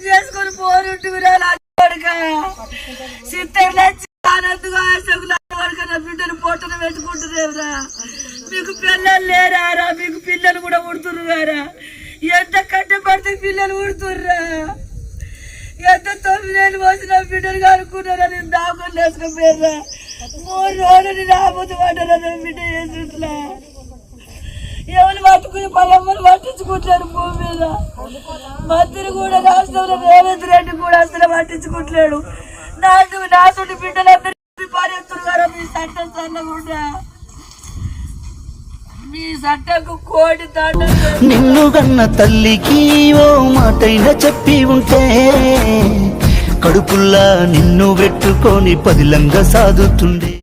చేసుకొని పోరుంటురా సిద్ధంగా ఆనందుగా నా బిడ్డను పొట్టను పెట్టుకుంటున్నారా? మీకు పిల్లలు లేరారా? మీకు పిల్లలు కూడా ఉడుతుర్రారా? ఎంత కట్టబడితే పిల్లలు ఉడుతుర్రా? ఎంత 9 ఏళ్ళు వచ్చిన బిడ్డలు అనుకున్నారా? నేను దాకొని వేసుకుపోయారా? 3 రోజులు రాబోతు పడ్డారా? బిడ్డ చేసిట్లా ఎవరు పట్టుకుని పల్లమ్మలు పట్టించుకుంటాడు భూమి మీద. మంత్రి కూడా రాష్ట్రంలో రేవంత్ రెడ్డి కూడా అసలు పట్టించుకుంటాడు. నాతోటి బిడ్డలందరూ పారేస్తున్నారు. మీ చట్టం చల్లకుండా మీ చట్టకు కోడి తాట. నిన్ను గన్న తల్లికి ఓ మాటైనా చెప్పి ఉంటే కడుపుల్లా నిన్ను పెట్టుకొని పదిలంగా సాదుతుండే.